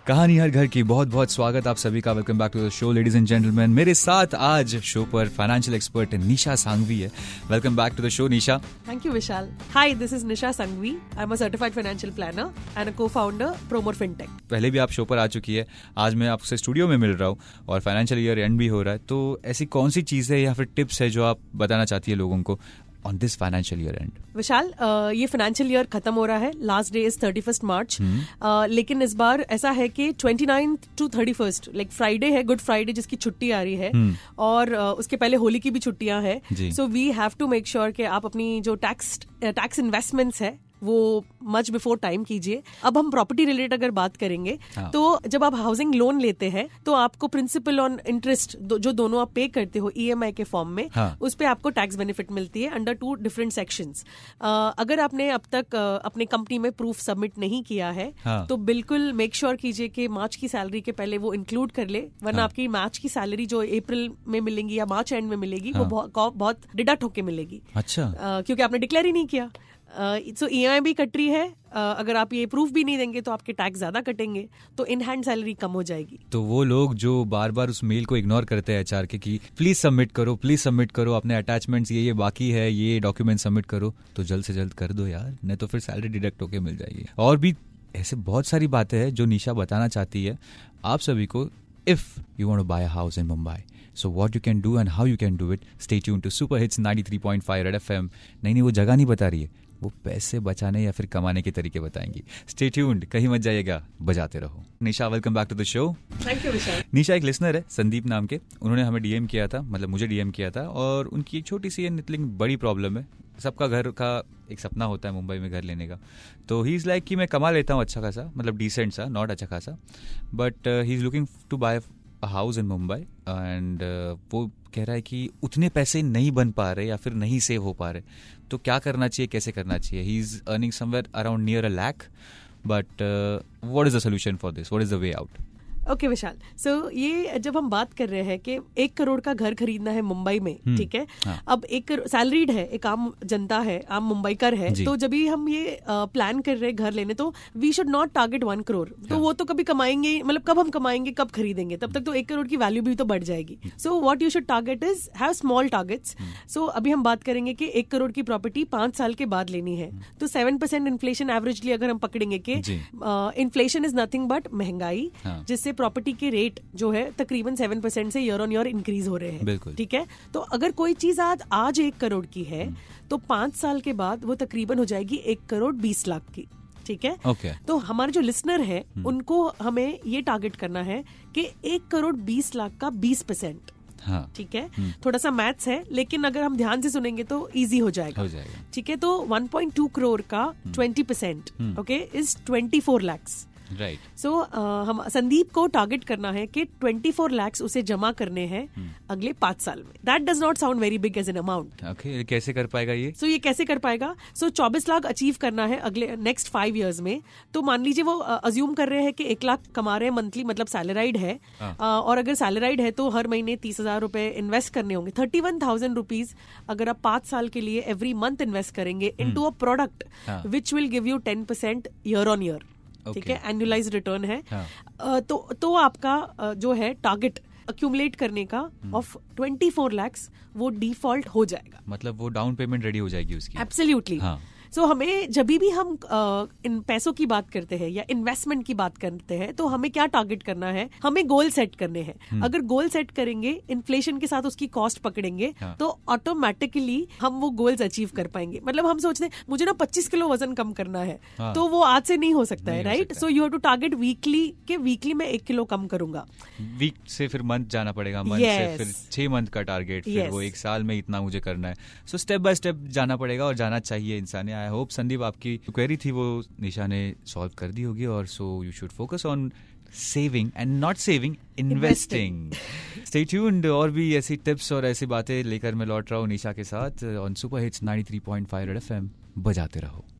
कहानी हर घर की बहुत बहुत स्वागत आप सभी का। Welcome back to the show ladies and gentleman. मेरे साथ आज शो पर फाइनेंशियल एक्सपर्ट निशा सांघवी है। Welcome back to the show Nisha. Thank you, Vishal. Hi, this is Nisha Sanghvi. I'm a certified financial planner and a co-founder Promore FinTech. पहले भी आप show पर आ चुकी है, आज मैं आपसे स्टूडियो में मिल रहा हूँ और फाइनेंशियल ईयर एंड भी हो रहा है, तो ऐसी कौन सी चीज़ है या फिर टिप्स है जो आप बताना चाहती है लोगों को on this financial year end? Vishal, ये फाइनेंशियल ईयर खत्म हो रहा है, लास्ट डे इज 31st मार्च। लेकिन इस बार ऐसा है कि 29th to 31st like Friday है, गुड फ्राइडे जिसकी छुट्टी आ रही है और उसके पहले होली की भी छुट्टियां हैं। So we have to make sure कि आप अपनी जो टैक्स इन्वेस्टमेंट्स है वो मच बिफोर टाइम कीजिए। अब हम प्रॉपर्टी रिलेटेड अगर बात करेंगे तो जब आप हाउसिंग लोन लेते हैं तो आपको प्रिंसिपल ऑन इंटरेस्ट जो दोनों आप पे करते हो ईएमआई के फॉर्म में, उस पे आपको टैक्स बेनिफिट मिलती है अंडर 2 डिफरेंट सेक्शंस। अगर आपने अब तक अपनी कंपनी में प्रूफ सबमिट नहीं किया है तो बिल्कुल मेक श्योर कीजिए कि मार्च की सैलरी के पहले वो इंक्लूड कर ले, वरना आपकी मार्च की सैलरी जो अप्रैल में मिलेगी या मार्च एंड में मिलेगी वो बहुत डिडक्ट होके मिलेगी। अच्छा, क्योंकि आपने डिक्लेयर ही नहीं किया। सो ईएमआई भी कट रही है, अगर आप ये प्रूफ भी नहीं देंगे तो आपके टैक्स ज्यादा कटेंगे, तो इन हैंड सैलरी कम हो जाएगी। तो वो लोग जो बार बार उस मेल को इग्नोर करते हैं एचआर के कि प्लीज सबमिट करो, अपने अटैचमेंट्स ये बाकी है, ये डॉक्यूमेंट सबमिट करो, तो जल्द से जल्द कर दो यार, नहीं तो फिर सैलरी डिडक्ट होके मिल जाएगी। और भी ऐसे बहुत सारी बातें हैं जो निशा बताना चाहती है आप सभी को। If you want to buy a house in Mumbai, so what you can do and how you can do it, stay tuned to Super Hits 93.5 Red FM। नहीं वो जगह नहीं बता रही है, वो पैसे बचाने या फिर कमाने के तरीके बताएंगी। स्टे ट्यून्ड, कहीं मत जाइएगा, बजाते रहो। Nisha, welcome back to the show. Thank you Vishal. Nisha एक लिसनर है संदीप नाम के, उन्होंने हमें डीएम किया था, मतलब मुझे डीएम किया था, और उनकी एक छोटी सी लेकिन बड़ी प्रॉब्लम है। सबका घर का एक सपना होता है मुंबई में घर लेने का, तो ही इज़ लाइक कि मैं कमा लेता हूँ अच्छा खासा, मतलब डिसेंट सा, नॉट अच्छा खासा, but he is looking to buy house in Mumbai and वो कह रहा है कि उतने पैसे नहीं बन पा रहे या फिर नहीं सेव हो पा रहे, तो क्या करना चाहिए, कैसे करना चाहिए? He is earning somewhere around near $1 lakh, but what is the solution for this, what is the way out? Okay Vishal, so ये जब हम बात कर रहे हैं कि 1 करोड़ का घर खरीदना है मुंबई में, ठीक है, अब 1 करोड़ सैलरीड है, एक आम जनता है, आम मुंबईकर है, तो जब भी हम ये प्लान कर रहे हैं घर लेने, तो we should not target 1 crore. तो वो तो कभी कमाएंगे, मतलब कब हम कमाएंगे, कब खरीदेंगे, तब तक तो 1 करोड़ की वैल्यू भी तो बढ़ जाएगी। So what you should target is have small targets. So अभी हम बात करेंगे कि 1 करोड़ की प्रॉपर्टी 5 साल के बाद लेनी है, तो 7% इन्फ्लेशन एवरेजली अगर हम पकड़ेंगे कि इन्फ्लेशन इज नथिंग बट महंगाई, जिससे प्रॉपर्टी के रेट जो है तकरीबन 7% से ईयर ऑन ईयर इंक्रीज हो रहे हैं, ठीक है। तो अगर कोई चीज आज 1 करोड़ की है तो 5 साल के बाद वो तकरीबन हो जाएगी 1 करोड़ 20 लाख की, ठीक है। तो हमारे जो लिसनर है उनको हमें ये टारगेट करना है कि 1 करोड़ 20 लाख का 20%, ठीक है। थोड़ा सा मैथ्स है, लेकिन अगर हम ध्यान से सुनेंगे तो इजी हो जाएगा, ठीक है। तो 1.2 करोड़ का 20% ओके इज 24 lakhs, राइट। सो हम संदीप को टारगेट करना है कि 24 lakhs उसे जमा करने हैं अगले 5 साल में। That does not sound very big as an amount. Okay, कैसे कर पाएगा ये? सो ये कैसे कर पाएगा? सो 24 लाख अचीव करना है अगले नेक्स्ट 5 years में। तो मान लीजिए वो अज्यूम कर रहे हैं कि 1 लाख कमा रहे हैं मंथली, मतलब सैलराइड है, और अगर सैलराइड है तो हर महीने 30,000 रुपए इन्वेस्ट करने होंगे। 31,000 रुपीज अगर आप 5 साल के लिए एवरी मंथ इन्वेस्ट करेंगे into a product which will give you 10% year on year, ठीक है, एनुअलाइज रिटर्न है। तो आपका जो है टारगेट अक्यूमुलेट करने का ऑफ 24 lakhs वो डिफॉल्ट हो जाएगा, मतलब वो डाउन पेमेंट रेडी हो जाएगी उसकी। एब्सोल्युटली। सो हमें जब भी हम इन पैसों की बात करते हैं या इन्वेस्टमेंट की बात करते हैं तो हमें क्या टारगेट करना है? हमें गोल सेट करने हैं। अगर गोल सेट करेंगे, इन्फ्लेशन के साथ उसकी कॉस्ट पकड़ेंगे, तो ऑटोमेटिकली हम वो गोल्स अचीव कर पाएंगे। मतलब हम सोचते हैं मुझे ना 25 किलो वजन कम करना है, तो वो आज से नहीं हो सकता है, right? So you have to target weekly के वीकली में 1 किलो कम करूंगा। वीक से फिर मंथ जाना पड़ेगा, मंथ से फिर 6 मंथ का टारगेट, फिर वो 1 साल में इतना मुझे करना है। सो स्टेप बाय स्टेप जाना पड़ेगा और जाना चाहिए इंसान। आई होप संदीप आपकी क्वेरी थी वो निशा ने सॉल्व कर दी होगी, और so you should focus on saving and not saving, investing. Stay tuned, और भी ऐसी टिप्स और ऐसी बातें लेकर मैं लौट रहा हूँ निशा के साथ on super hits 93.5 red FM. बजाते रहो।